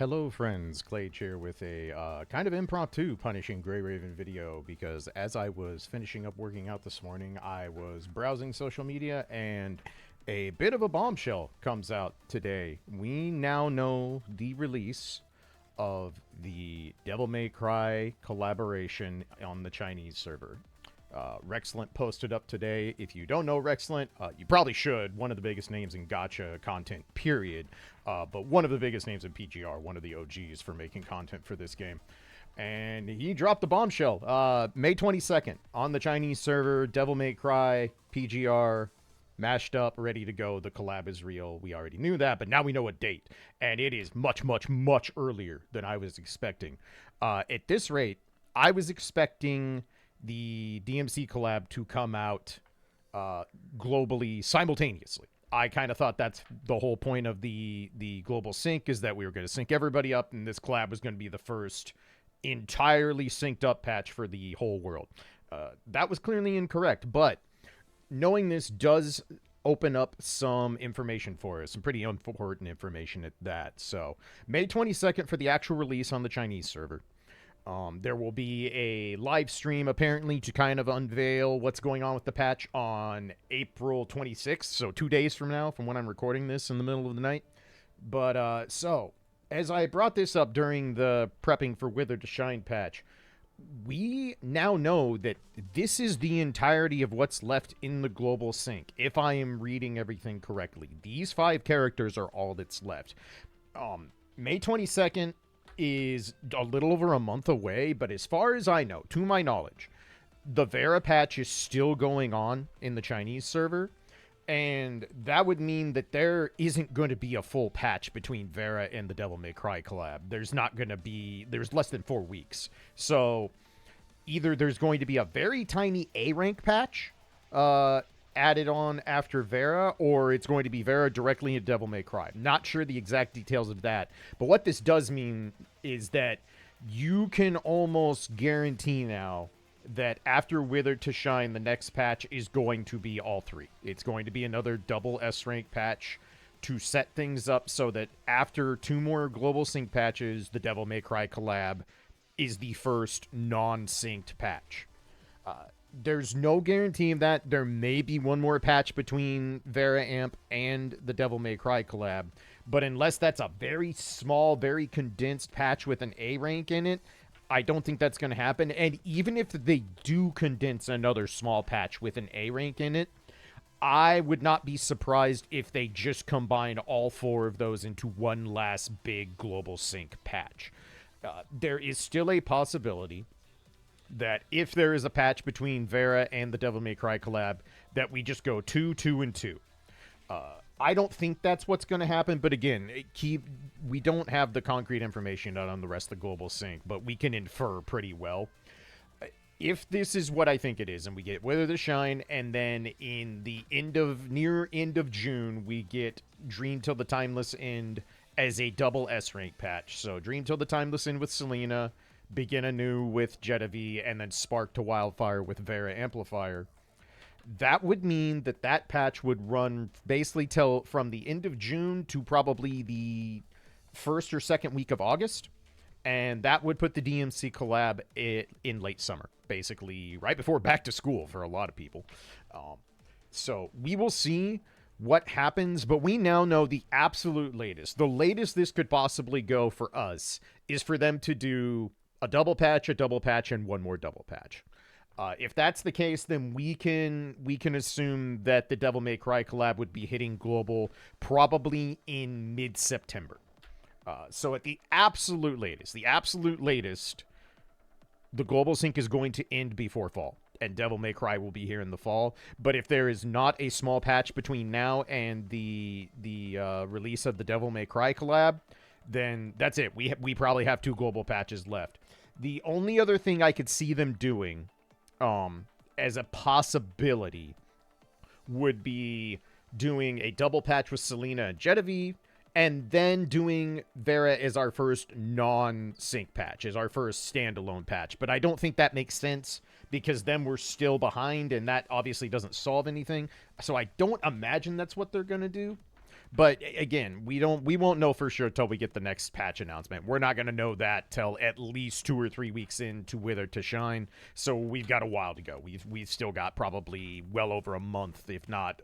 Hello friends, Clay here with a kind of impromptu Punishing Grey Raven video because as I was finishing up working out this morning, I was browsing social media and a bit of a bombshell comes out today. We now know the release of the Devil May Cry collaboration on the Chinese server. Rexlent posted up today. If you don't know Rexlent, you probably should. One of the biggest names in gacha content, period. But one of the biggest names in PGR, one of the OGs for making content for this game. And he dropped the bombshell. May 22nd on the Chinese server, Devil May Cry, PGR, mashed up, ready to go. The collab is real. We already knew that, but now we know a date. And it is much, much, much earlier than I was expecting. At this rate, I was expecting the DMC collab to come out globally simultaneously. I kind of thought that's the whole point of the global sync, is that we were going to sync everybody up, and this collab was going to be the first entirely synced up patch for the whole world. That was clearly incorrect, but knowing this does open up some information for us, some pretty important information at that. So May 22nd for the actual release on the Chinese server. There will be a live stream apparently to kind of unveil what's going on with the patch on April 26th, so 2 days from now, from when I'm recording this in the middle of the night. But so as I brought this up during the prepping for Wither to Shine patch, we now know that this is the entirety of what's left in the global sync. If I am reading everything correctly, these 5 characters are all that's left. May 22nd is a little over a month away, but as far as I know, to my knowledge, the Vera patch is still going on in the Chinese server, and that would mean that there isn't going to be a full patch between Vera and the Devil May Cry collab. There's less than 4 weeks. So either there's going to be a very tiny A rank patch added on after Vera, or it's going to be Vera directly in Devil May Cry. Not sure the exact details of that, but what this does mean is that you can almost guarantee now that after Wither to Shine, the next patch is going to be all 3. It's going to be another double S rank patch to set things up so that after 2 more global sync patches, the Devil May Cry collab is the first non-synced patch. There's no guarantee of that. There may be one more patch between Vera Amp and the Devil May Cry collab, but unless that's a very small, very condensed patch with an A rank in it, I don't think that's going to happen. And even if they do condense another small patch with an A rank in it, I would not be surprised if they just combine all 4 of those into one last big global sync patch. There is still a possibility that if there is a patch between Vera and the Devil May Cry collab, that we just go 2, 2, and 2. I don't think that's what's going to happen, but again, we don't have the concrete information on the rest of the global sync, but we can infer pretty well. If this is what I think it is, and we get Wither to Shine, and then in the near end of June, we get Dream Till the Timeless End as a double S rank patch. So Dream Till the Timeless End with Selena, Begin Anew with Jetavi, and then Spark to Wildfire with Vera Amplifier. That would mean that that patch would run basically till from the end of June to probably the 1st or 2nd week of August. And that would put the DMC collab in late summer, basically right before back to school for a lot of people. So we will see what happens, but we now know the absolute latest. The latest this could possibly go for us is for them to do a double patch, and one more double patch. If that's the case, then we can assume that the Devil May Cry collab would be hitting global probably in mid-September. So at the absolute latest, the global sync is going to end before fall, and Devil May Cry will be here in the fall. But if there is not a small patch between now and the release of the Devil May Cry collab, then that's it. We probably have 2 global patches left. The only other thing I could see them doing as a possibility would be doing a double patch with Selena and Jetavi, and then doing Vera as our first non-sync patch, as our first standalone patch. But I don't think that makes sense, because then we're still behind, and that obviously doesn't solve anything. So I don't imagine that's what they're going to do. But again, we won't know for sure till we get the next patch announcement. We're not going to know that till at least 2 or 3 weeks into Wither to Shine. So we've got a while to go. We've still got probably well over a month, if not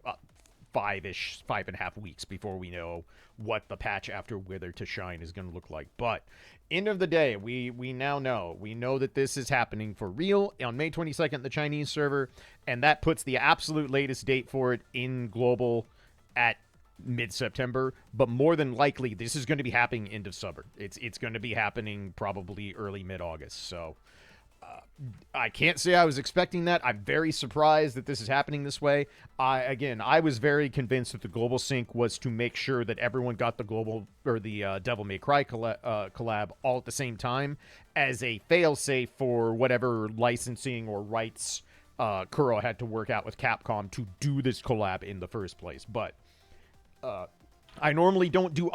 5.5 weeks before we know what the patch after Wither to Shine is going to look like. But end of the day, we now know. We know that this is happening for real on May 22nd, the Chinese server, and that puts the absolute latest date for it in global at mid-September, but more than likely this is going to be happening end of summer. It's going to be happening probably early mid-August. So I can't say I was expecting that. I'm very surprised that this is happening this way. I was very convinced that the global sync was to make sure that everyone got the global or the Devil May Cry collab all at the same time as a failsafe for whatever licensing or rights Kuro had to work out with Capcom to do this collab in the first place. But I normally don't do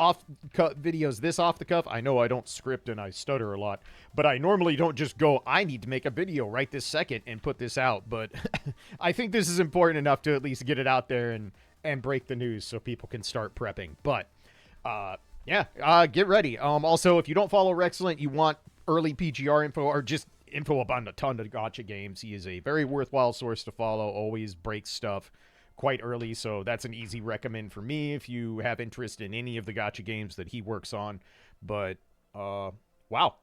videos this off the cuff. I know I don't script and I stutter a lot, but I normally don't just go, I need to make a video right this second and put this out. But I think this is important enough to at least get it out there and break the news so people can start prepping. But yeah, get ready. Also, if you don't follow Rexcellent, you want early PGR info or just info about a ton of gacha games, he is a very worthwhile source to follow, always breaks stuff quite early, so that's an easy recommend for me if you have interest in any of the gacha games that he works on. But wow,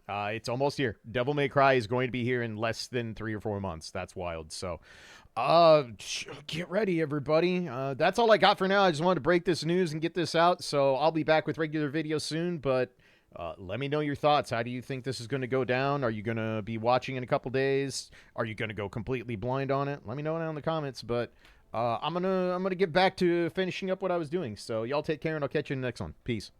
it's almost here. Devil May Cry is going to be here in less than 3 or 4 months. That's wild. So get ready, everybody. That's all I got for now. I just wanted to break this news and get this out, so I'll be back with regular videos soon. But let me know your thoughts. How do you think this is going to go down? Are you going to be watching in a couple days? Are you going to go completely blind on it? Let me know down in the comments. But I'm gonna get back to finishing up what I was doing. So y'all take care, and I'll catch you in the next one. Peace.